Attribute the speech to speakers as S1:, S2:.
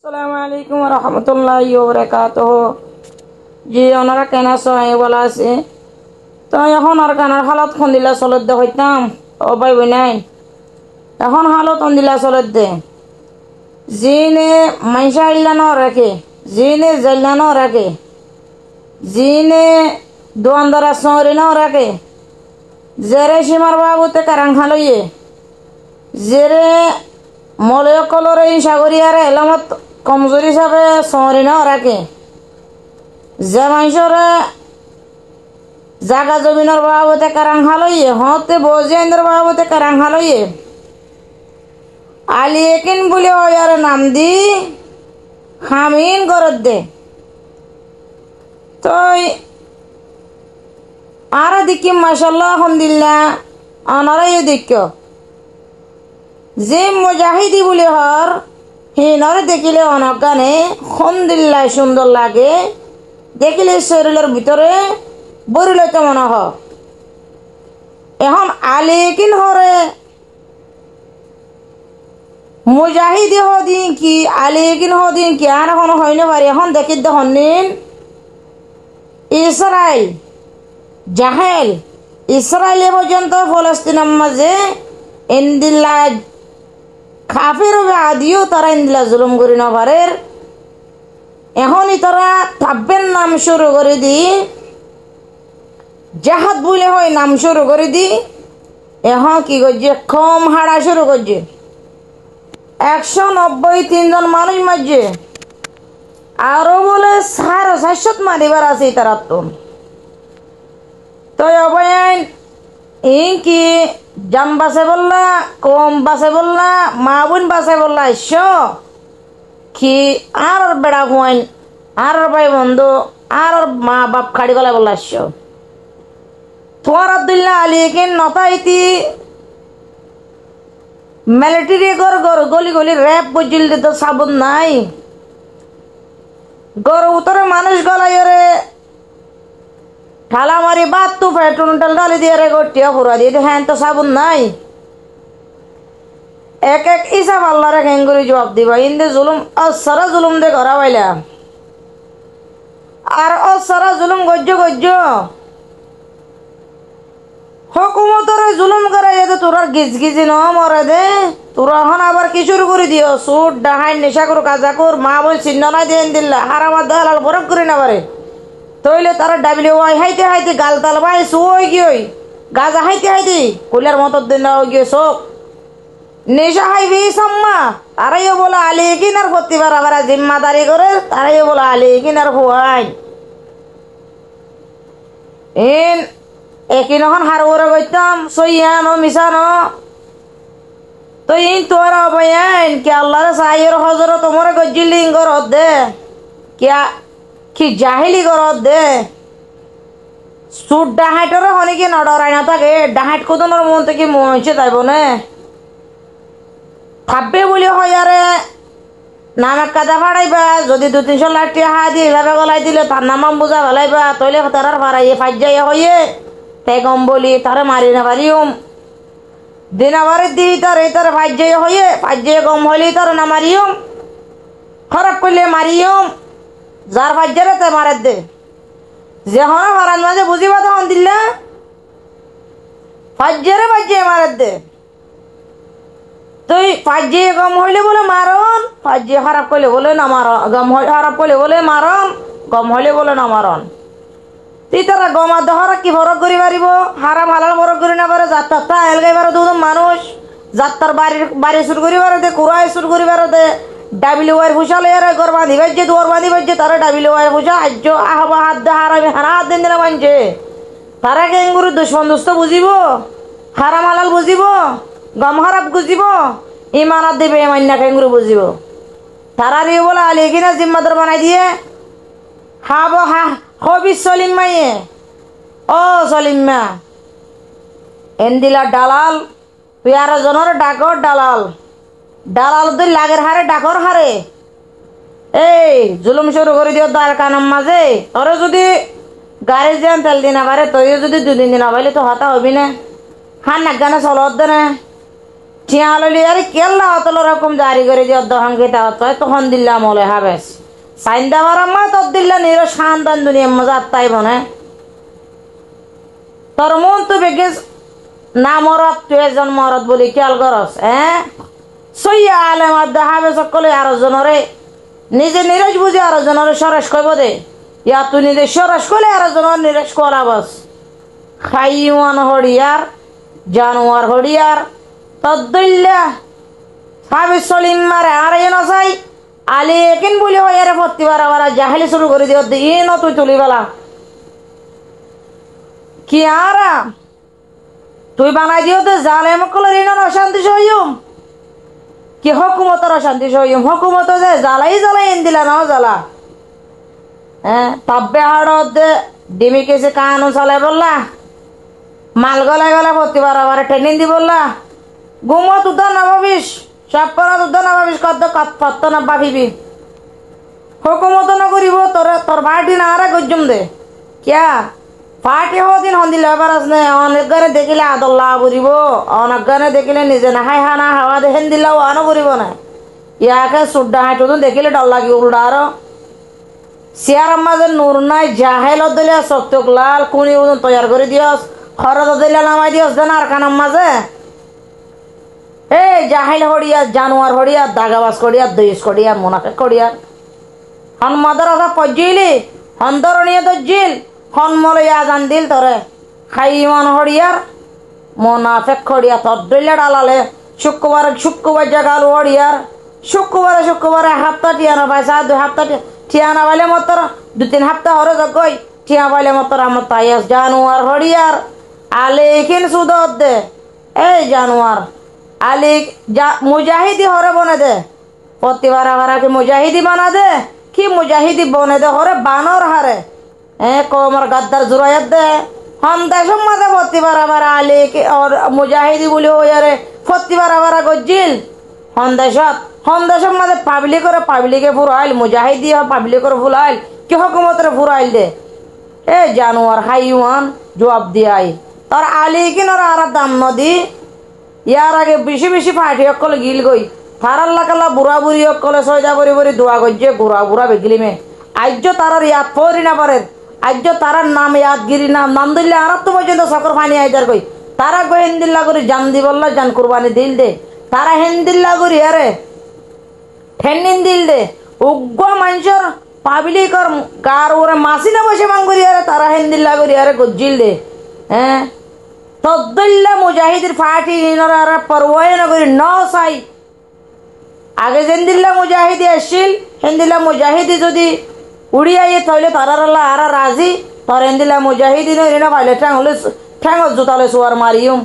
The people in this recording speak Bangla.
S1: আসসালামু আলাইকুম ওয়া রাহমাতুল্লাহি ওয়া বারাকাতুহু। জি ওনারা কেন সহায় বলা আছে তো এখন আর গানার হালত কোন দিলা চলত দে হইতাম ও ভাই নাই এখন হালত কোন দিলা চলত দে জিনে মাইশা ইল্লানো রাখে জিনে জল্লানো রাখে জিনে দোয়ানদারা সরিনো রাখে জেরে সীমার বাবুতে কারাং খালইয়ে জেরে মলয় কলর এই সাগরিয়ারে এলামত কমজোরি হিসাবে সরিনো রাখে যে মানুষরে জাগা জমিনের বাবতে কারাং খালইয়ে হতে বজিয়ানদের বাবতে কারাং খালইয়ে আলী একিন বলে ওয়ার নাম দি হামিন করত দে তো আর দেখি মাশাল্লাহ আলহামদুলিল্লাহ আনারাই দেখ যে মুজাহিদি বলে হর হিনর দেখিলে অনজ্ঞানে আলহামদুলিল্লাহ সুন্দর লাগে দেখিলে শরীরের ভিতরে বরিলতে মনে হ এখন আলিকিন হরে মুজাহিদি হদিন কি আলিকিন হদিন কি আর এখন হইনে পারি এখন দেখি দেখনিন ইসরায়েল জাহেল ইসরায়েল পর্যন্ত ফলস্তিনের মাঝে ইন্দিল্লা খাফের আদিও তারা ইন্দিল্লা জুলুম করি না পারে এখনই তারা থাব্বের নাম শুরু করে দি জাহাদ বলে হয় নাম শুরু করে দি এখন কি করছে কম হাড়া শুরু করছে 193 জন মানুষ মারছে আরো বলে 450 মারিবার আছে তারা তো অবয়ান ইনকি জাম বাসে বললা কম বাসে বললা মা বোন বাসে বললা কি আর বেড়া হুয়াইন আর ভাই বন্ধু আর মা বাপ খাড়ি গলা বললা তোমার আব্দুল্লাহ আলী কিন নতাইতি মিলিটারি গর গলি গলি র্যাপ বুঝিল তো সাবুন নাই গর উত্তরে মানুষ গলাইরে ঠালা মারি বাত তু পেট্রোল টাল ডালি দিয়ে রে গটিয়া পুরা দিয়ে হ্যাঁ তো সাবুন নাই এক এক হিসাব আল্লাহ রে কেঙ্গুরি জবাব দিবা ইন্দে জুলুম অসারা জুলুম দে ঘরা পাইলা আর অসারা জুলুম গজ্য গজ্য হুকুমতরে জুলুম করে যাতে তোরার গিজ গিজি ন মরে দে তোরা এখন আবার কি শুরু করে দিও সুট ডাহাই নেশা করো কাজা কর মা বল চিহ্ন নাই দিয়ে দিল্লা হারামার দালাল বরফ করে না পারে তইলে তারা ডাবিলে ওই হাইতে হাইতে গাল তাল বাই সুই গিয়ে গাজা হাইতে হাইতে কইলার মতো দিন না গিয়ে শোক নেশা হাইবি সম্মা তারাইও বলে আলী কিনার প্রতিবার আবার জিম্মাদারি করে তারাইও বলে আলী কিনার হুয়াই এন একই নখন হার ওরে গইতাম সইয়ানো মিশানো তো ইন তোর অবয়ান কি আল্লাহর সাইয়ের হজর তোমার গজ্জিলিং করত দে কিয়া কি জাহিলি করত দে সুট ডাহাইটর হনি কি নডরাই না থাকে ডাহাইট কোদনের মন থেকে মনছে যাইব না থাকবে বলি হয় আরে নামের কাদা ফাড়াইবা যদি 200-300 লাখ টাকা হা দিয়ে এভাবে গলাই দিলে তার নামাম বুঝা গলাইবা তইলে তারার ফাড়াইয়ে ফাইজ যাইয়া হইয়ে তাই কম বলি তারে মারি না পারিম দিনাবারে দি তারে তারে ফাইজ যাইয়া হইয়ে ফাইজ যাইয়া কম হইলে তারে না মারিম খারাপ করলে মারিম যার ফাইজারে তে মারে দে যে হনা মারান মাঝে বুঝিবা তখন দিল্লা ফাইজারে ফাইজে মারে দে তুই ফাইজে কম হইলে বলে মারন ফাইজে খারাপ করলে বলে না মারন গম খারাপ করলে বলে মারন গম হইলে বলে না মারন তুই তারা গমা দহরা কি ফরক করি পারিব হারাম হালাল ফরক করি না পারে যাত্রা এলগাই পারে দুজন মানুষ যাত্রার বাড়ি শুরু করি পারে দে কুড়াই শুরু করি পারে দে ডাবিলে ওয়ার ফুসা লইয়ারে গর বাঁধি বাজছে দুয়ার বাঁধি বাজছে তারা ডাবিলে ওয়ার ফুসা আজ্য আহবা হাত দে হারামি হারা হাত দিন দিনা মানছে তারা কেঙ্গুরু দুশ্মন দুস্থ বুঝিব হারাম হালাল বুঝিব গম খারাপ বুঝিব ইমানত দেবে মান্না কেঙ্গুরু বুঝিব তারারই বলে আলী কিনা জিম্মাদার বানাই দিয়ে হাব হা হবি সলিম মাইয়ে ও সলিমা এন্দিলা দালাল পেয়ারা জনের ডাকর দালাল দালাল দুই লাগের হারে ডাকর হারে এই জুলুম শুরু করে দিও দার কানাম মাঝে তোরে যদি গাড়ি যান তেল দিনা পারে তুইও যদি 2 দিন দিনা পাইলে তো হতা হবি না হান না গানা চলত দে না টিয়া লইলি আরে কেল্লা অতল রকম জারি করে দিয়ে দহন খেতে হতো তখন দিল্লাম হলে হাবেস সাইন্দা বারাম্মা তোর দিল্লা নির শান্তান দুনিয়া মজা তাই বনে তোর মন তো বেগেস না মরত তুই এজন মরত বলি খেয়াল করস সইয়া আলে মধ্যে হাবে সকলে আরো জনরে নিজে নিরাজ বুঝে আরো জনরে সরেশ কইব দে ইয়া তুই নিজে সরেশ করলে আরো জনের নিরাজ করাবস খাইওয়ান হড়িয়ার জানোয়ার হড়িয়ার তদ্দুল্লা হাবে সলিম মারে আর এ নসাই আলে একিন বলি হয় আরে ভর্তি বারা জাহালি শুরু করে দিও ই ন তুই তুলি বেলা কি আরা তুই বানাই দিও তো জালেম কলর ইন অশান্তি সইম কি হকুমতর অশান্তি সইম হকুমত যে জ্বালাই এন দিলা না জ্বালা তাব্বে হাড়ত ডিমি কেসে কানু চালাই বললা মাল গলায় গলা ভর্তি বারা ট্রেনিং দি বললা গুমত উদ্ধার না ভাবিস সব করা উদ্ধার না ভাবিস কত কত না ভাবিবি হকুমত না করিব তোর পার্টি না আরা গজ্জম দে কিয়া পার্টি হদিন হন্দিল এবার আসনে অনেক গানে দেখিলে আদল্লা বুড়িব অনেক গানে দেখিলে নিজে না হাই হানা হাওয়া দেখেন দিলেও আনো বুড়িব না ইয়াকে সুড্ডা হাঁটু দেখিলে ডর লাগি উল্টা আরো সিয়ার মাঝে নূর নাই জাহেল দিলে সত্যক লাল কুনি তৈয়ার করে দিয়স খরচ দিলে নামাই দিয়স দেন আর কানার মাঝে এই জাহেল হড়িয়া জানোয়ার হড়িয়া দাগাবাজ করিয়া দইস করিয়া মুনাফেক করিয়া হন মাদার আধা পজিলি হন্দরণীয় দজিল হন মলে আজান দিল তরে খাইমান হড়িয়ার মুনাফেক করিয়া তদ্দইলে ডালালে শুক্রবার জাগাল হড়িয়ার শুক্রবারে হাপ্তা টিয়ানো পয়সা 2 হাপ্তা টিয়ানা পাইলে মতর 2-3 হাপ্তা হরে গই টিয়া পাইলে মতর আমার তাইয়াস জানোয়ার হড়িয়ার আলেখিন সুদত দে এই জানোয়ার আলিক মুজাহিদি হরে বনে দে প্রতিবার কি মুজাহিদি বানা দে কি মুজাহিদি বনে দে হরে বানর হারে কমর গাদ্দার জুরাইয়াত দে হম দেশম মাঝে প্রতিবার আলিক আর মুজাহিদি বলি হইয়ারে প্রতিবার গজ্জিল হন্দেশম মাঝে পাবলিকে ফুরাইল মুজাহিদি পাবলিকের ফুলাইল কি হকুমতের ফুরাইল দে জানোয়ার হাইওয়ান জবাব দিয়াই তার আলিকিন আর দাম নদী ইয়ার আগে বেশি ফাটি অকল গিল গই থারার লাকালা বুড়া বুড়ি অকলে সয়দা বরি দোয়া গজ্জে বুড়া বেগলিমে আজ্য তারার ইয়াদ পরি না পারে আজ্য তারার নাম ইয়াদগিরি নাম দিলে আর তো পর্যন্ত সকর পানি আইদার কই তারা গো হেন্দিল্লা করি জান দি বললা জান কুরবানি দিল দে তারা হেন্দিল্লা করি আরে ঠেন্নিন দিল দে উগ্র মানুষের পাবলিকর কার ওরে মাসি না বসে মাং করি আরে তারা হেন্দিল্লা করি আরে গজ্জিল দে তদ্দুল্লা মুজাহিদের ফাটি ইনরা পরওয়াই না করি ন চাই আগে যেদিল্লা মুজাহিদি আসছিল হেন্দিল্লা মুজাহিদি যদি উড়িয়াইয়ে তাহলে তারার আর রাজি তোর হেন্দিল্লা মুজাহিদি না পাইলে ঠ্যাং জুতালে সোয়ার মারিম